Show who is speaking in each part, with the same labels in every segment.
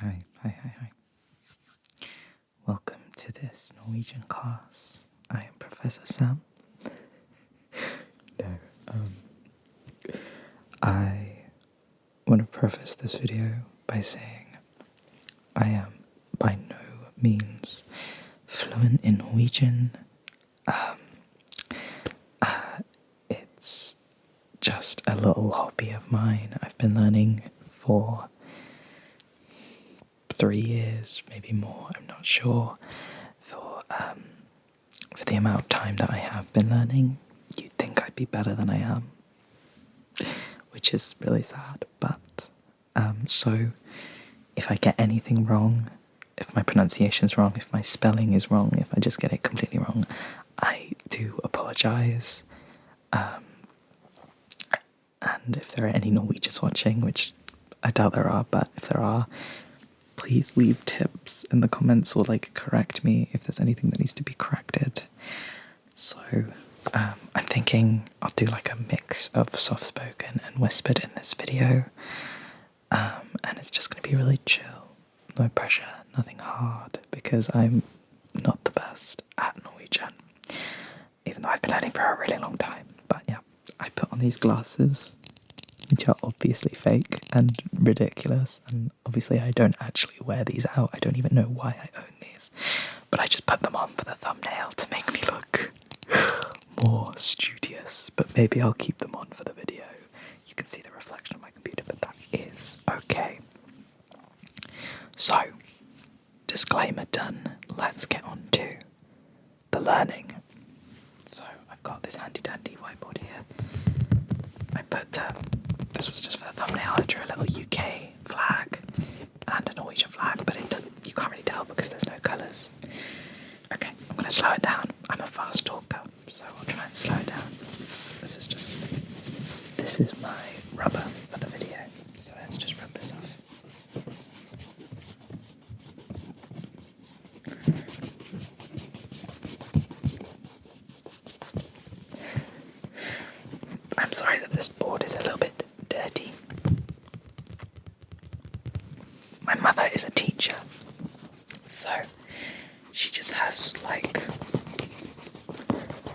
Speaker 1: Hi. Welcome to this Norwegian class. I am Professor Sam. I want to preface this video by saying I am by no means fluent in Norwegian. It's just a little hobby of mine. I've been learning for 3 years, maybe more, I'm not sure, for the amount of time that I have been learning. You'd think I'd be better than I am, which is really sad, but so if I get anything wrong, if my pronunciation's wrong, if my spelling is wrong, if I just get it completely wrong, I do apologise. And if there are any Norwegians watching, which I doubt there are, but if there are, please leave tips in the comments or correct me if there's anything that needs to be corrected. So I'm thinking I'll do a mix of soft-spoken and whispered in this video, and it's just going to be really chill, no pressure, nothing hard, because I'm not the best at Norwegian, even though I've been learning for a really long time. But yeah, I put on these glasses, which are obviously fake and ridiculous, and obviously I don't actually wear these out. I don't even know why I own these, but I just put them on for the thumbnail to make me look more studious, but maybe I'll keep them on for the video. You can see the reflection of my computer, but that is okay. So, disclaimer done, let's get on to the learning. So, I've got this handy-dandy whiteboard here. I put, this was just for the thumbnail, I drew a little UK flag and a Norwegian flag, but you can't really tell because there's no colours. Okay, I'm going to slow it down. I'm a fast talker, so I'll try and slow it down. This is my rubber for the video, so let's just rub this off. I'm sorry that this board is a little bit dirty. My mother is a teacher, so she just has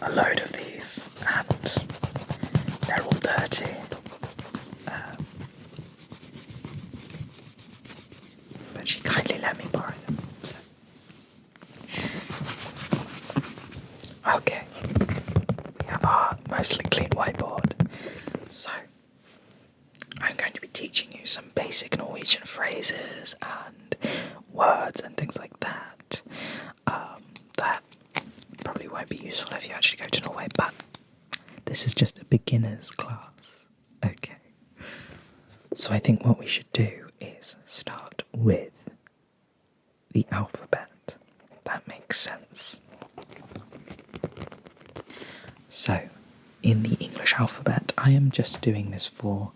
Speaker 1: a load of these, and they're all dirty. But she kindly let me borrow them. So. Okay, we have our mostly clean whiteboard. So, I'm going to be teaching you some basic Norwegian phrases and words and things like that. That probably won't be useful if you actually go to Norway, but this is just a beginner's class. Okay. So I think what we should do is start with the alphabet. That makes sense. So, in the English alphabet, I am just doing this for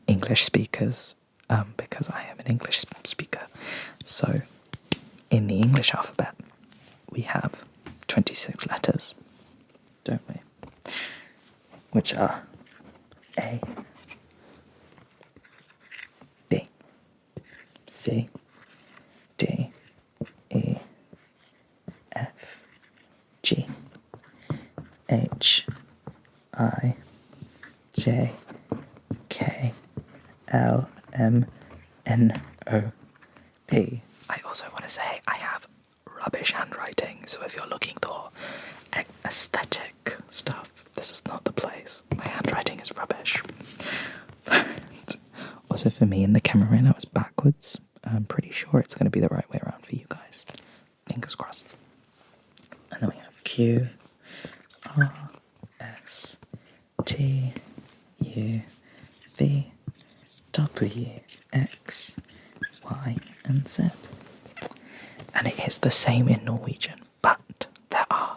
Speaker 1: English speakers, because I am an English speaker. So, in the English alphabet, we have 26 letters, don't we? Which are A, B, C, D, E, F, G, H, I, J, K, L, M, N, O, P. I also want to say I have rubbish handwriting, so if you're looking for aesthetic stuff, this is not the place. My handwriting is rubbish. But also for me in the camera right now, it's backwards. I'm pretty sure it's going to be the right way around for you guys. Fingers crossed. And then we have Q, R, S, T, U, V, W, X, Y, and Z. And it is the same in Norwegian, but there are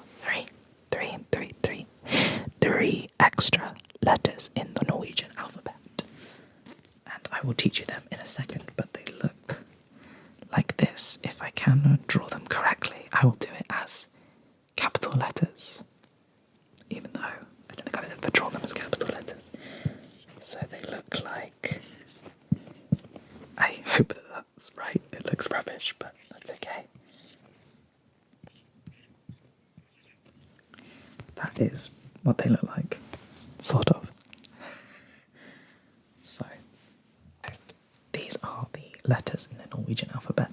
Speaker 1: three extra letters in the Norwegian alphabet. And I will teach you them in a second, but they look like this. If I can draw them correctly, I will do it as capital letters, even though I don't think I've ever drawn them as capital letters. So they look like, I hope that that's right. It looks rubbish, but that's okay. That is what they look like, sort of. So, these are the letters in the Norwegian alphabet.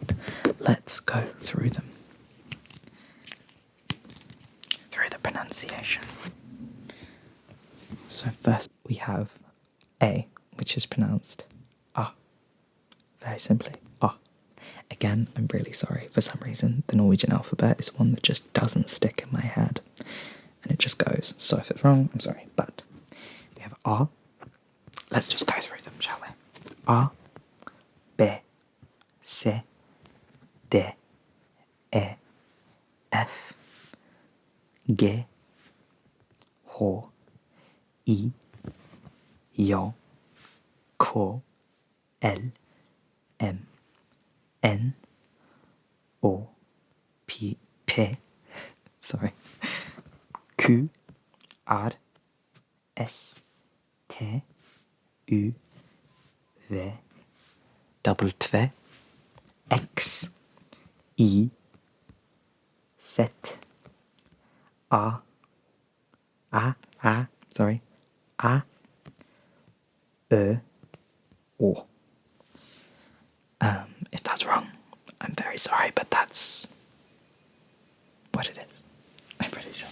Speaker 1: Let's go through them. Through the pronunciation. So first we have A, which is pronounced A. Very simply, A. Again, I'm really sorry. For some reason, the Norwegian alphabet is one that just doesn't stick in my head. And it just goes. So if it's wrong, I'm sorry. But we have A. Let's just go through them, shall we? A, B, C, D, E, F, G, H, I, J, K, L, M, N, O, P, sorry, Q, R, S, T, U, V, W, X, I, Z, A, sorry, A, Ö, O. If that's wrong, I'm very sorry, but that's what it is. I'm pretty sure.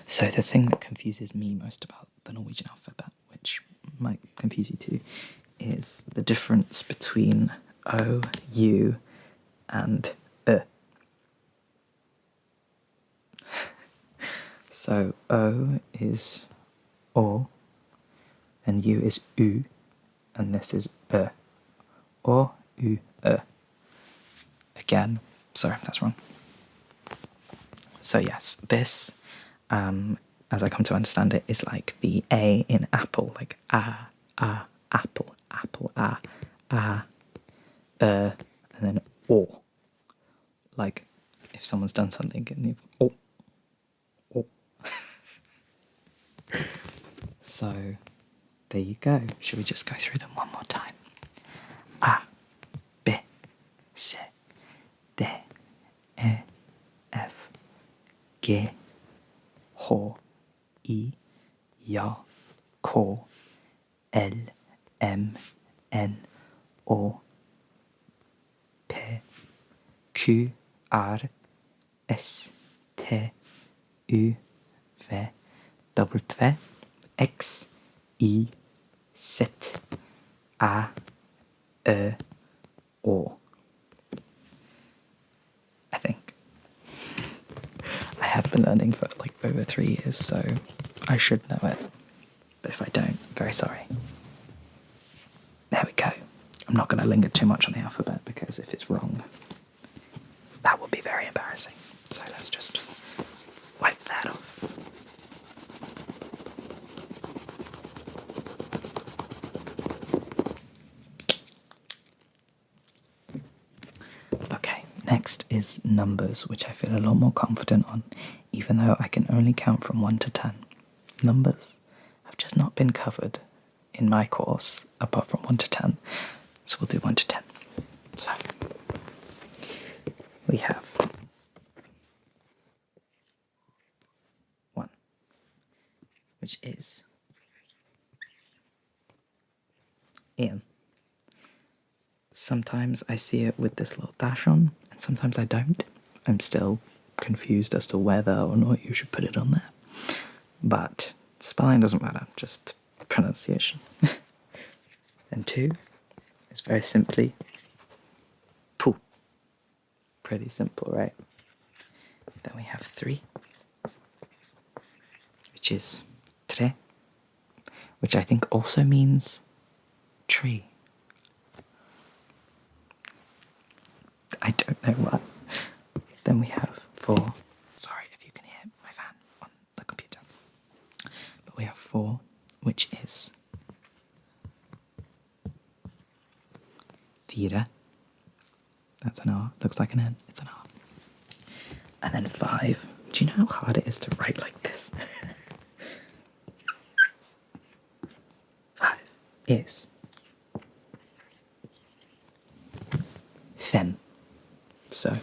Speaker 1: So the thing that confuses me most about the Norwegian alphabet, which might confuse you too, is the difference between O, U, and Ö. So O is O, and U is U, and this is Ö. O, U, Ö. Again, sorry, that's wrong. So yes, this, as I come to understand it, is like the A in apple, like apple, and then O. Like if someone's done something and you've O. So there you go. Should we just go through them one more time? A, B, C, D, E, F, G, H, I, J, K, L, M, N, O, P, Q, R, S, T, U, V, W, X, I, Z, A, Ö, O. I think. I have been learning for like over 3 years, so I should know it. But if I don't, I'm very sorry. There we go. I'm not going to linger too much on the alphabet because if it's wrong, that would be very embarrassing. So let's just wipe that off. Okay, next is numbers, which I feel a lot more confident on, even though I can only count from 1 to 10. Numbers have just not been covered in my course, apart from 1 to 10. So we'll do 1 to 10. So, we have 1, which is in. Sometimes I see it with this little dash on, and sometimes I don't. I'm still confused as to whether or not you should put it on there. But spelling doesn't matter, just pronunciation. And 2 is very simply pu. Pretty simple, right? Then we have 3, which is tre, which I think also means tree. I don't know what. Then we have 4. Sorry if you can hear my fan on the computer. But we have 4, which is fire. That's an R. Looks like an N. It's an R. And then 5. Do you know how hard it is to write like this? 5 is fem. So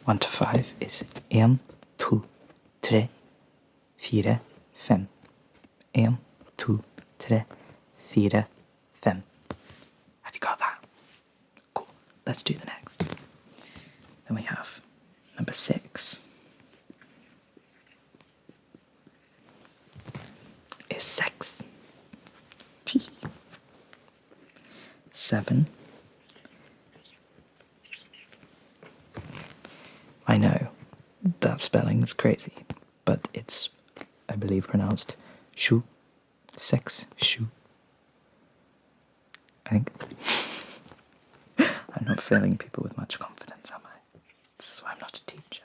Speaker 1: 1 to 5 is 1, 2, 3, 4, 5. 1, 2, 3, 4, 5. Have you got that? Cool. Let's do the next. Then we have number 6 is sex. T. 7. I know that spelling is crazy, but it's, I believe, pronounced shu. Sex, shu. I think. I'm not filling people with much confidence, am I? This is why I'm not a teacher.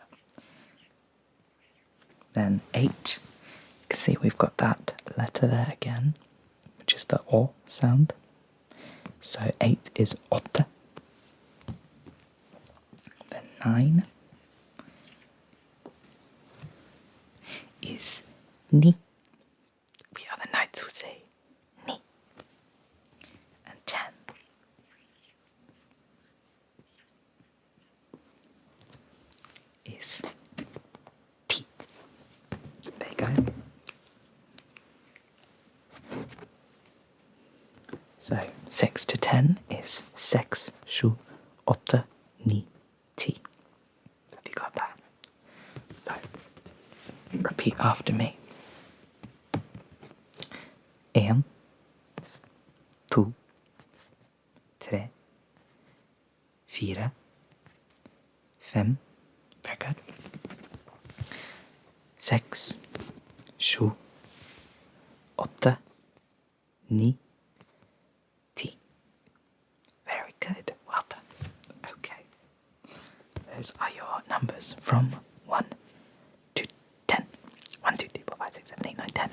Speaker 1: Then 8. You can see we've got that letter there again, which is the O sound. So 8 is åtte. Then 9 is ni. We are the knights who say ni. And 10 is ti. There you go. So 6 to 10 is sex, sju, åtte, ni, ti. Have you got that? So repeat after me. 1, 2, 3, 4, 5. Very good. 6, 7, 8, 9, 10. Very good. Well done. Okay. Those are your numbers from 1 to 10. 1, 2, 3, 4, 5, 6, 7, 8, 9, 10.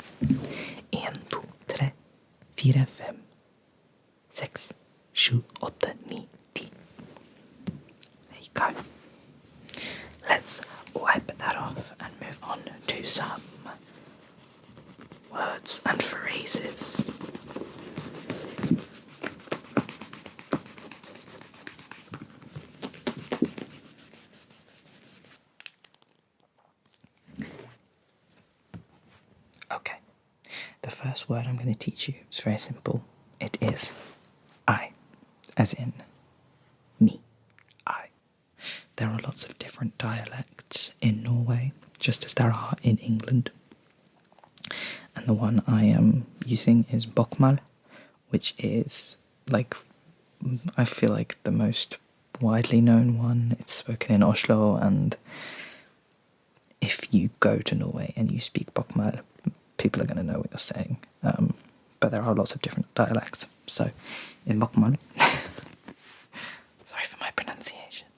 Speaker 1: 1, 2, 3, 4, 5, 6, 7, 8, 9, 10. There you go. Let's wipe that off and move on to some words and phrases. Okay, the first word I'm going to teach you is very simple. It is I, as in me, I. There are lots of different dialects in Norway, just as there are in England. And the one I am using is bokmal, which is, like, I feel like the most widely known one. It's spoken in Oslo, and if you go to Norway and you speak bokmal, people are going to know what you're saying. But there are lots of different dialects. So, in bokmal, sorry for my pronunciation.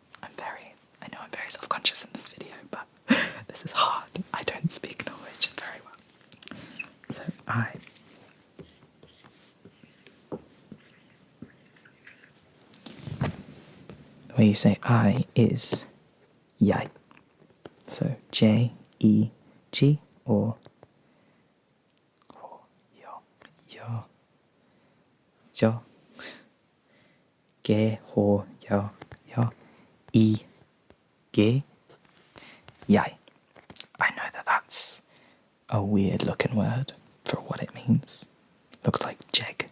Speaker 1: I know I'm very self-conscious in this video, but this is hard. I don't speak Norwegian very well. So, I. The way you say I is jeg. So, J-E-G or jo, G, H, ja, I, G, jeg. I know that that's a weird looking word for what it means. Looks like jeg,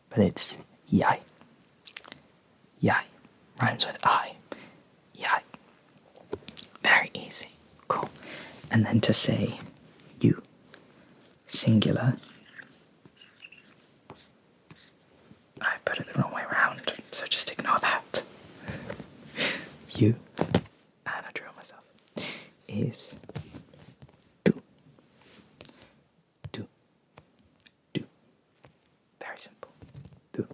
Speaker 1: but it's jeg. Jeg rhymes with I. Jeg. Very easy. Cool. And then to say you, singular, I put it the wrong way around, so just ignore that. You, and I drew it myself, is do. Do. Do. Very simple. Do.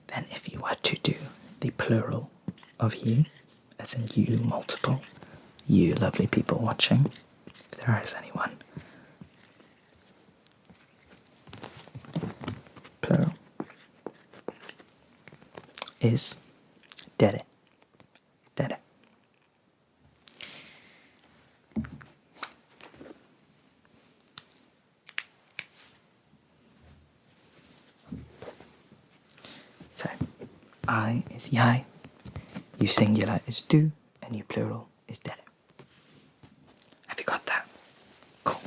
Speaker 1: Then if you were to do the plural of you, as in you multiple, you lovely people watching, if there is anyone, plural is dere. Dere. So, I is jeg, you singular is du, and you plural is dere. Have you got that? Cool.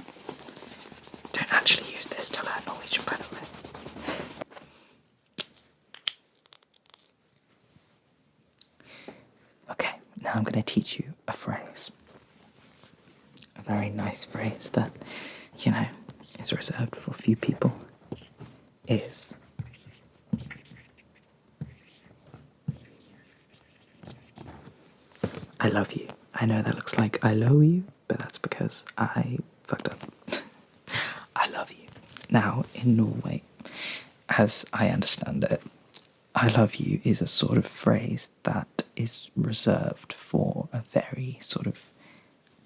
Speaker 1: Don't actually use this to learn Norwegian, by the way. Okay, now I'm going to teach you a phrase. A very nice phrase that, is reserved for few people. Is I love you. I know that looks like I love you, but that's because I fucked up. I love you. Now, in Norway, as I understand it, I love you is a sort of phrase that is reserved for a very sort of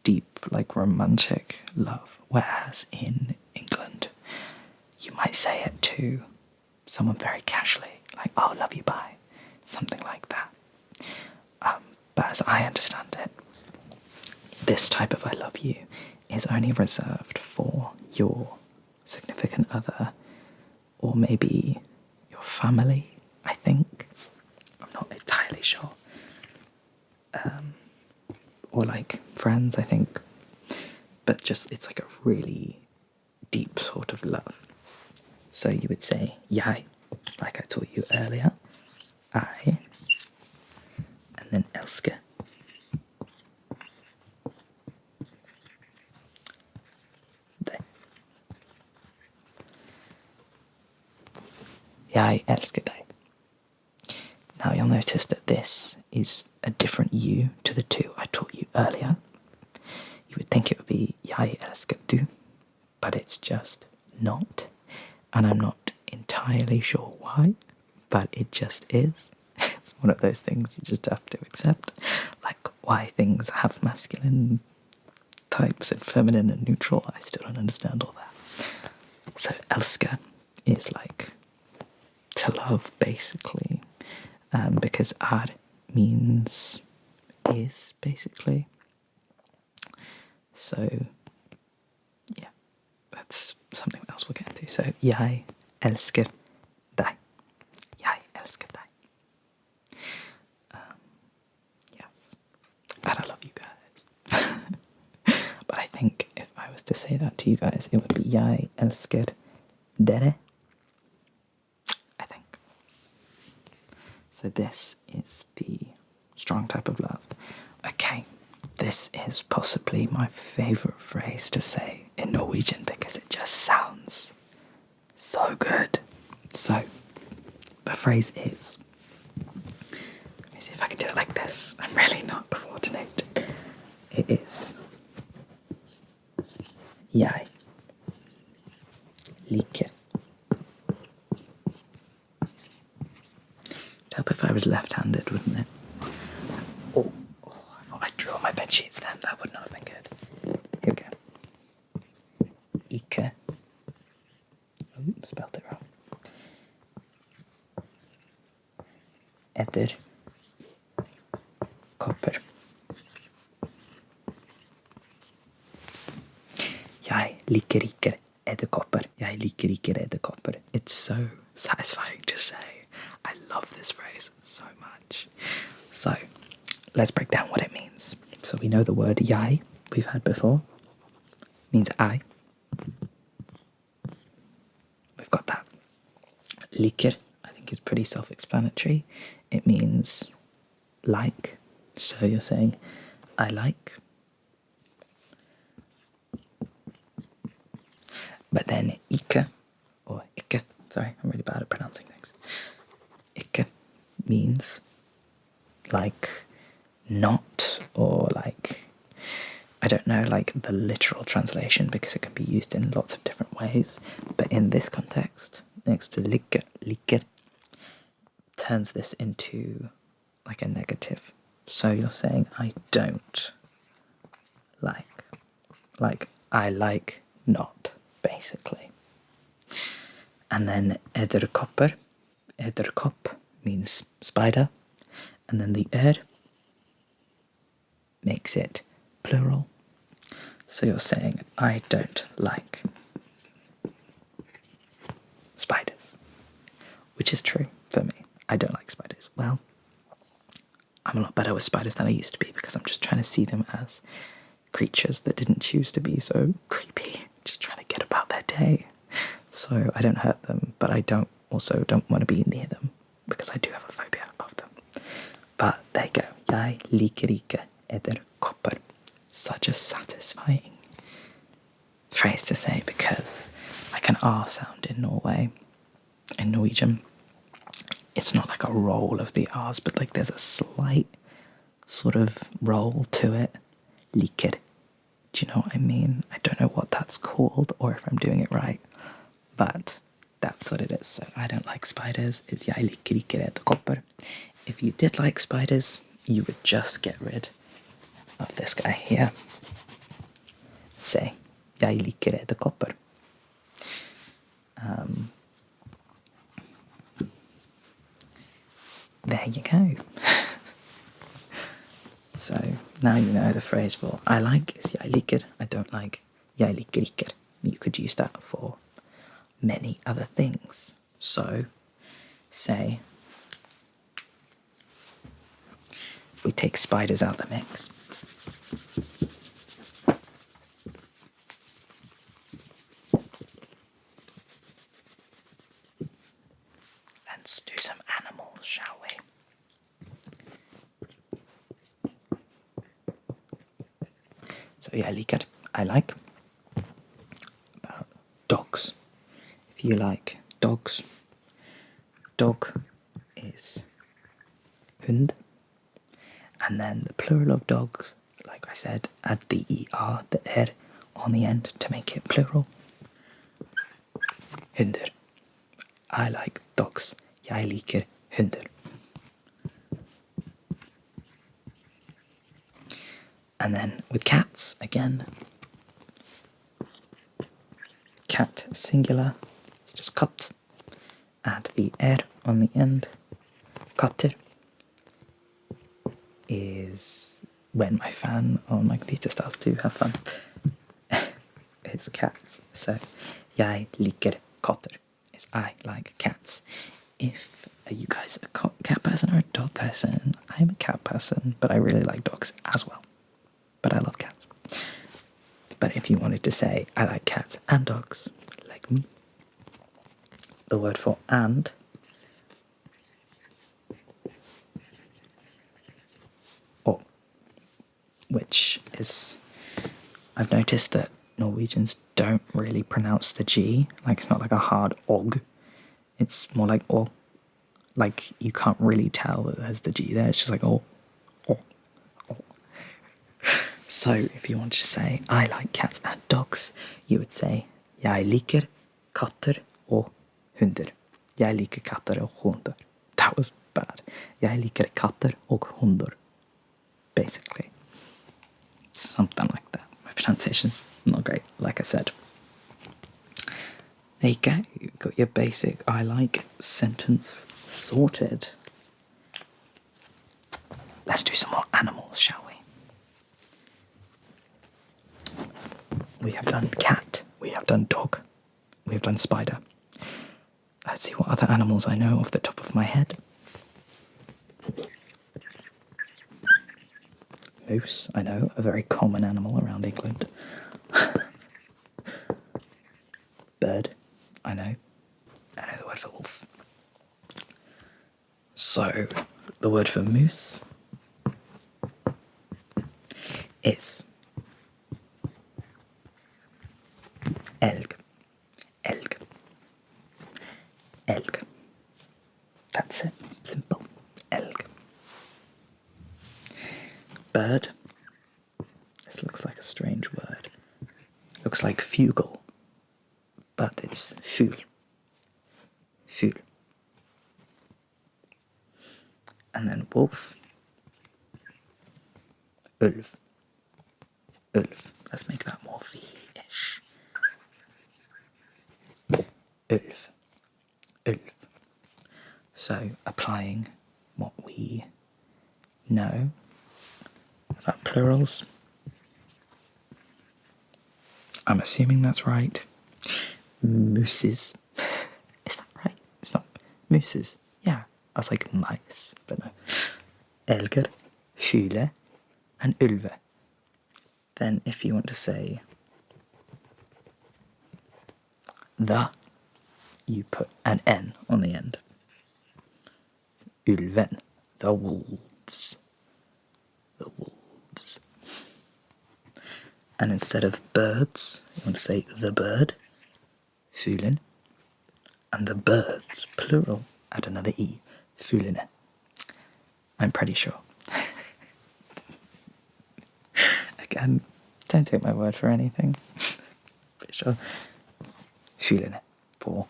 Speaker 1: deep, like romantic love. Whereas in England, you might say it to someone very casually, like, oh, love you, bye. Something like that. But as I understand it, this type of I love you is only reserved for your significant other, or maybe your family, I think. I'm not entirely sure. Or like friends, I think. But just, it's like a really deep sort of love. So you would say, jeg, like I taught you earlier. I, and then elske. Deg. Jeg elsker deg. Now you'll notice that this is a different you to the two I taught you earlier. You would think it would be jeg elsker du, but it's just not. And I'm not entirely sure why, but it just is. It's one of those things you just have to accept. Like why things have masculine types and feminine and neutral, I still don't understand all that. So elsker is like to love, basically. Because er means is, basically. So, yeah, that's something else we'll get into. So, jeg elsker deg. Jeg elsker deg. Yes. And I love you guys. But I think if I was to say that to you guys, it would be jeg elsker dere. I think. So this is the strong type of love. Okay, this is possibly my favourite phrase to say in Norwegian because it just sounds so good. So, the phrase is, let me see if I can do it like this. I'm really not coordinated. It is, jeg liker. It'd help if I was left-handed, wouldn't it? Oh, I thought I drew on my bed sheets then. That would not have been good. Here we go. Ikke. Oh, spelled it wrong. Etter. Kopper. Jeg liker ikke edderkopper. Jeg liker ikke edderkopper. It's so satisfying to say. I love this phrase so much. So, let's break down what it means. So we know the word jeg we've had before. Means I. We've got that. Liker, I think, is pretty self-explanatory. It means like. So you're saying, I like. But then ikke, or ikke, sorry, I'm really bad at pronouncing things. Ikke means like not, or like, I don't know, like the literal translation, because it can be used in lots of different ways. But in this context, next to like, liker, turns this into like a negative. So you're saying, I don't like. Like, I like not, basically. And then edderkopper. Edderkopp means spider. And then the makes it plural. So you're saying, I don't like spiders. Which is true for me. I don't like spiders. Well, I'm a lot better with spiders than I used to be because I'm just trying to see them as creatures that didn't choose to be so creepy, just trying to get about their day. So I don't hurt them, but I don't want to be near them because I do have a phobia of them. But there you go. Jeg liker ikke edderkopper. Such a satisfying phrase to say because like an R sound in Norway, in Norwegian, it's not like a roll of the R's, but like there's a slight sort of roll to it. Liker. Do you know what I mean? I don't know what that's called or if I'm doing it right, but that's what it is. So I don't like spiders. It's jeg liker ikke edderkopper. If you did like spiders, you would just get rid of this guy here. Say, jeg liker edderkopper. There you go. So now you know the phrase for I like is jeg liker, I don't like, jeg liker ikke. You could use that for many other things. So, say, if we take spiders out of the mix, let's do some animals, shall we? So jeg liker, I like, about dogs. If you like dogs, dog is hund. And then the plural of dogs, like I said, add the ER, the on the end to make it plural. Hunder. I like dogs. Jeg liker hunder. And then with cats, again, cat singular, it's just katt. Add the on the end. Katter is when my fan on my computer starts to have fun. It's cats. So, jeg liker katter is I like cats. If you guys are a cat person or a dog person, I'm a cat person, but I really like dogs as well. But I love cats. But if you wanted to say, I like cats and dogs, like me, the word for and or, which is, I've noticed that Norwegians don't really pronounce the G, like it's not like a hard og, it's more like o, like you can't really tell that there's the G there, it's just like o. So if you wanted to say, I like cats and dogs, you would say, jeg liker katter og hunder. Jeg liker katter og hunder. That was bad. Jeg liker katter og hunder. Basically. Something like that. My pronunciation's not great, like I said. There you go. You've got your basic I like sentence sorted. Let's do some more animals, shall we? We have done cat, we have done dog, we have done spider. Let's see what other animals I know off the top of my head. Moose, I know, a very common animal around England. Bird, I know the word for wolf. So, the word for moose is elg. Elg. Elg. That's it. Simple. Elg. Bird. This looks like a strange word. Looks like fugel, but it's fugl. Fugl. And then wolf. Ulv. Ulv. Let's make that more V-ish. Ulv. Ulv. So, applying what we know about plurals. I'm assuming that's right. Mooses. Is that right? It's not. Mooses. Yeah. I was like, nice, but no. Elger, fyle, and ulve. Then if you want to say the, you put an N on the end. Ulven, the wolves. The wolves. And instead of birds, you want to say the bird, fuglen. And the birds, plural, add another E, fuglene. I'm pretty sure. Again, don't take my word for anything. Pretty sure. Fuglene, for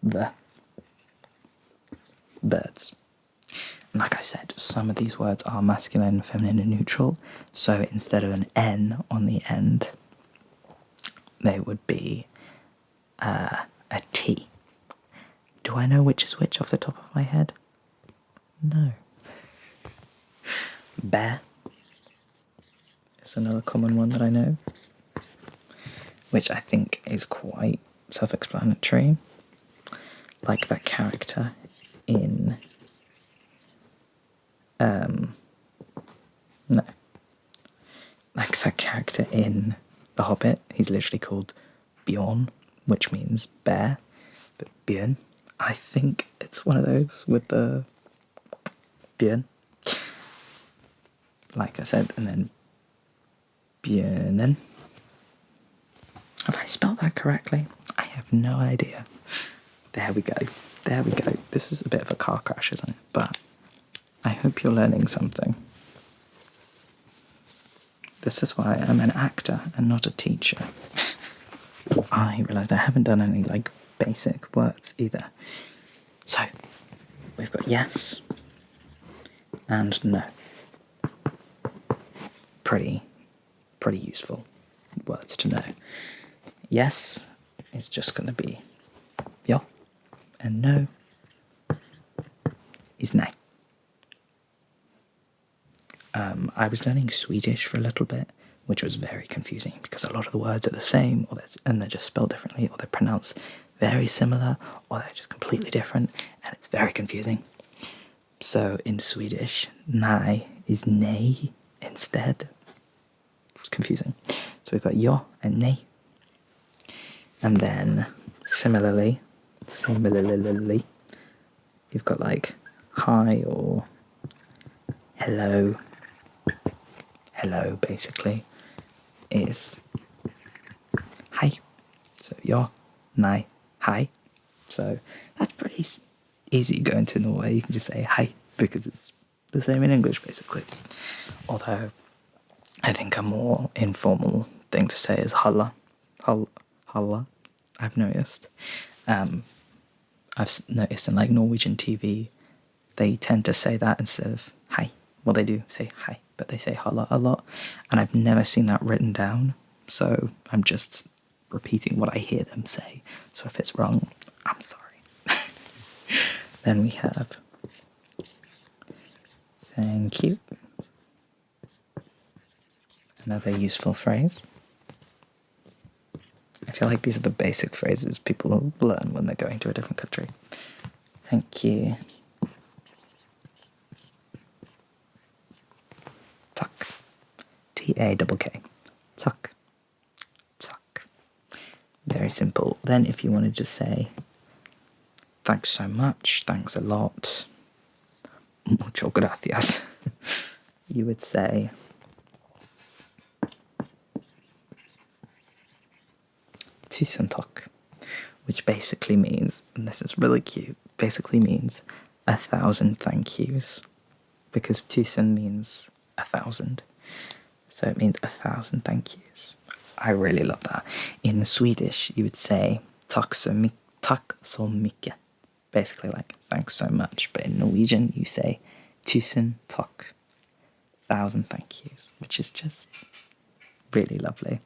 Speaker 1: the birds. And like I said, some of these words are masculine, feminine, and neutral. So instead of an N on the end, they would be a T. Do I know which is which off the top of my head? No. Bear is another common one that I know, which I think is quite self-explanatory. Like that character in... no. Like that character in The Hobbit, he's literally called Bjorn, which means bear, but Björn, I think it's one of those with the Björn. Like I said, and then Björnen. Have I spelled that correctly? I have no idea. There we go. There we go. This is a bit of a car crash, isn't it? But I hope you're learning something. This is why I'm an actor and not a teacher. I realised I haven't done any, like, basic words either. So, we've got yes and no. Pretty useful words to know. Yes is just going to be ja, and no is nej. I was learning Swedish for a little bit, which was very confusing because a lot of the words are the same, and they're just spelled differently, or they're pronounced very similar, or they're just completely different, and it's very confusing. So in Swedish, nej is nej instead. It's confusing. So we've got ja and nej. And then similarly, you've got like hi or hello. Hello, basically, is hi. So ja, nej, hi. So that's pretty easy going to Norway. You can just say hi because it's the same in English, basically. Although I think a more informal thing to say is halla. Halla, I've noticed. I've noticed in like Norwegian TV, they tend to say that instead of hi. Well, they do say hi, but they say halla a lot. And I've never seen that written down. So I'm just repeating what I hear them say. So if it's wrong, I'm sorry. Then we have thank you. Another useful phrase. I feel like these are the basic phrases people learn when they're going to a different country. Thank you. Tack. T-A-K-K. Tack. Tack. Very simple. Then if you want to just say thanks so much, thanks a lot, mucho gracias, you would say tusen tack, which basically means, and this is really cute, basically means 1,000 thank yous, because tusen means 1,000, so it means 1,000 thank yous. I really love that. In Swedish, you would say tack så mycket, basically like thanks so much, but in Norwegian, you say tusen tack, 1,000 thank yous, which is just really lovely.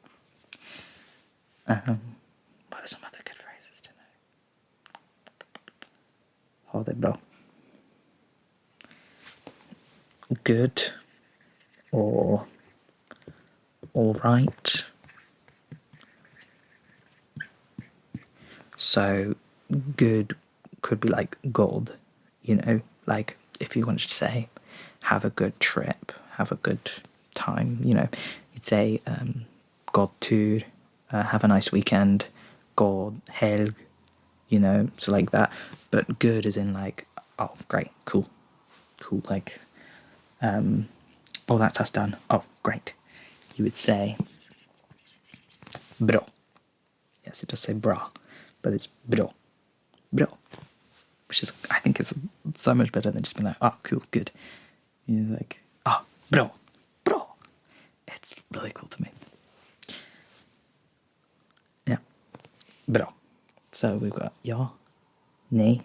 Speaker 1: What are some other good phrases to know? Ha det bra. Good or all right. So good could be like gold, you know, like if you wanted to say have a good trip, have a good time, you know, you'd say god tur, have a nice weekend, god helg, you know, so like that. But good as in like, oh great, cool, like oh that's us done, oh great. You would say bra. Yes, it does say bra, but it's bra, which is, I think, is so much better than just being like, oh cool, good. You're like, oh bra. It's really cool to me. Yeah, bra. So we've got ja, nej.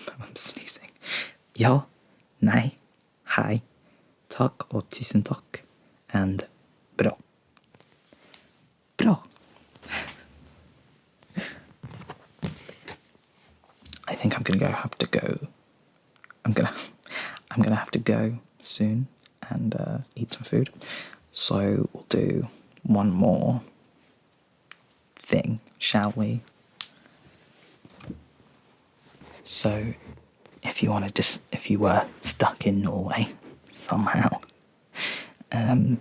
Speaker 1: I'm sneezing. Ja, nej, hej, tack och tusen tack, and bra. I think I'm gonna have to go. I'm gonna have to go soon and eat some food. So we'll do one more thing, shall we? So, if you were stuck in Norway somehow, and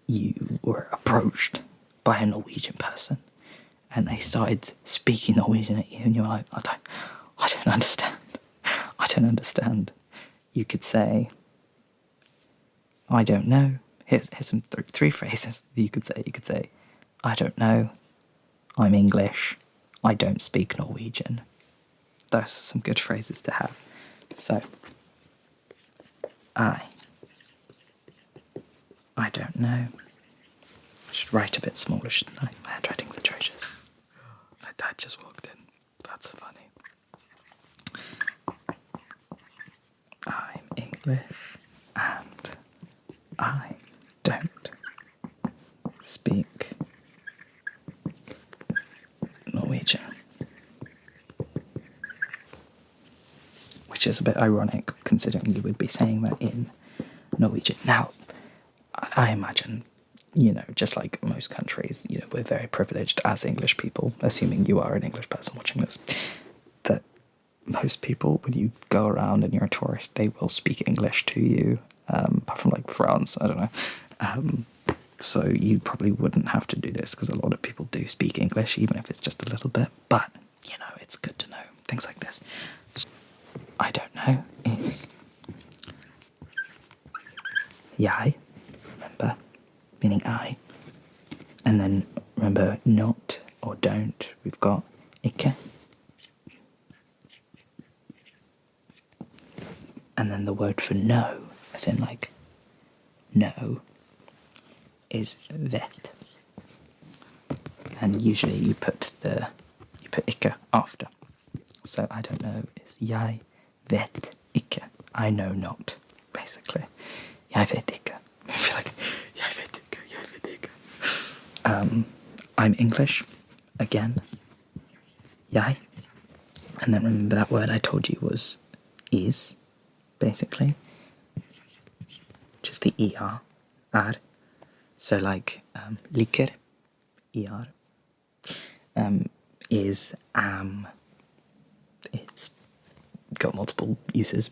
Speaker 1: you were approached by a Norwegian person, and they started speaking Norwegian at you, and you're like, I don't understand. You could say, I don't know. Here's some three phrases you could say. You could say, I don't know. I'm English. I don't speak Norwegian. Those are some good phrases to have. So, I don't know. I should write a bit smaller, shouldn't I? My handwriting's atrocious. My dad just walked in. That's funny. I'm English and I don't speak Norwegian. Which is a bit ironic considering you would be saying that in Norwegian. Now, I imagine, you know, just like most countries, you know, we're very privileged as English people, assuming you are an English person watching this, that most people, when you go around and you're a tourist, they will speak English to you, apart from like France, I don't know. So you probably wouldn't have to do this because a lot of people do speak English, even if it's just a little bit, but, you know, it's good to know things like this. I don't know is jeg, remember, meaning I. And then remember not or don't, we've got ikke. And then the word for no, as in like no, is vet. And usually you put ikke after. So I don't know is jeg vet ikke. I know not, basically. Jeg vet ikke. I feel like jeg vet ikke. I'm English, again. Jeg. And then remember that word I told you was is, basically. Just the er, er. So like liker, er. Is, am. It's got multiple uses.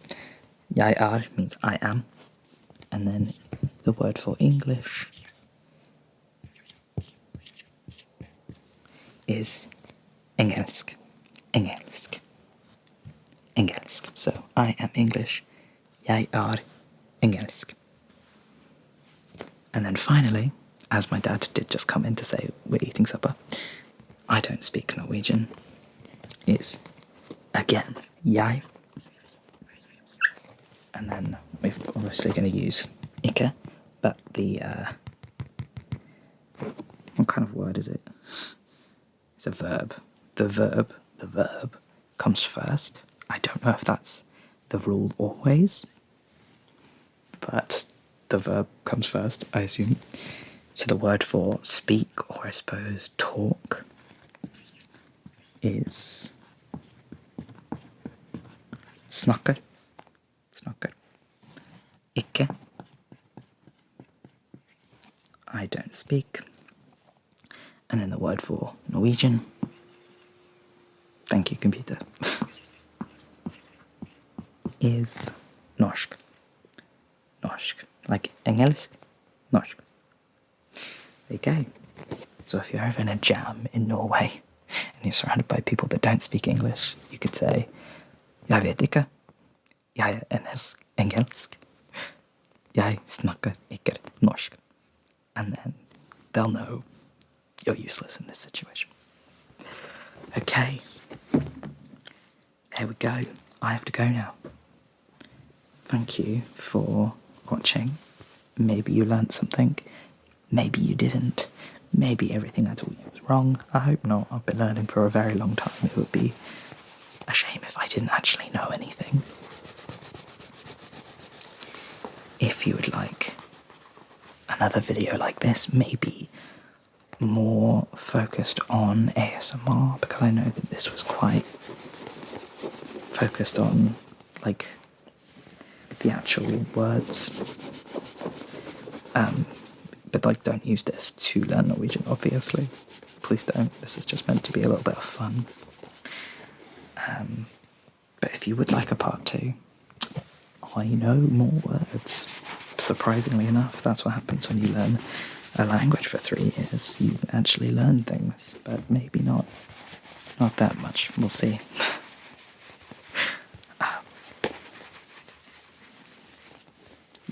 Speaker 1: Jeg er means I am. And then the word for English is engelsk. So I am English. Jeg er engelsk. And then finally, as my dad did just come in to say we're eating supper, I don't speak Norwegian, is again jeg. And then we're obviously going to use ikke, but the what kind of word is it? It's a verb. The verb comes first. I don't know if that's the rule always, but the verb comes first, I assume. So the word for speak, or I suppose talk, is snakke. Ikke. I don't speak. And then the word for Norwegian. Thank you, computer. Is norsk. Norsk. Like engelsk. Norsk. There you go. So if you're ever in a jam in Norway and you're surrounded by people that don't speak English, you could say, Jeg vet ikke. Jeg er engelsk. Jeg snakker ikke norsk. And then they'll know you're useless in this situation. Okay. There we go. I have to go now. Thank you for watching. Maybe you learnt something. Maybe you didn't. Maybe everything I told you was wrong. I hope not. I've been learning for a very long time. It would be a shame if I didn't actually know anything. If you would like another video like this, maybe more focused on ASMR, because I know that this was quite focused on, like, the actual words. But, like, don't use this to learn Norwegian, obviously. Please don't. This is just meant to be a little bit of fun. But if you would like a part 2, I know more words. Surprisingly enough, that's what happens when you learn a language for 3 years. You actually learn things, but maybe not that much. We'll see.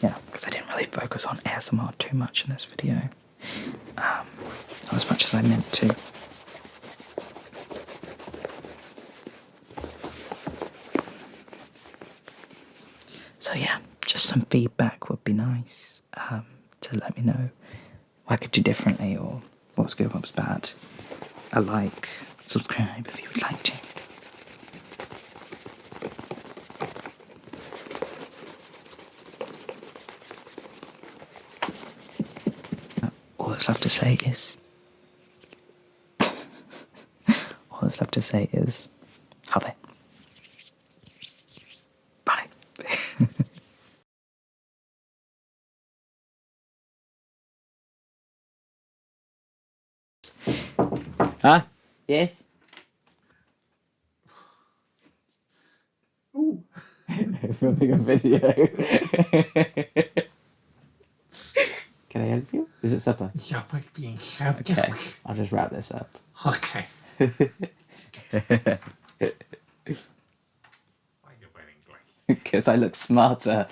Speaker 1: Yeah, because I didn't really focus on ASMR too much in this video. Not as much as I meant to. So yeah, just some feedback would be nice, to let me know what I could do differently or what was good, what was bad. A like, subscribe if you would like to. All that's left to say is... all that's left to say is... ha det. Bye. Huh? Yes?
Speaker 2: Ooh.
Speaker 1: Filming a video. Can I help you? Is it supper?
Speaker 2: Jag är being have
Speaker 1: Okay, I'll just wrap this up.
Speaker 2: Okay. Why are you wearing black?
Speaker 1: Because I look smarter.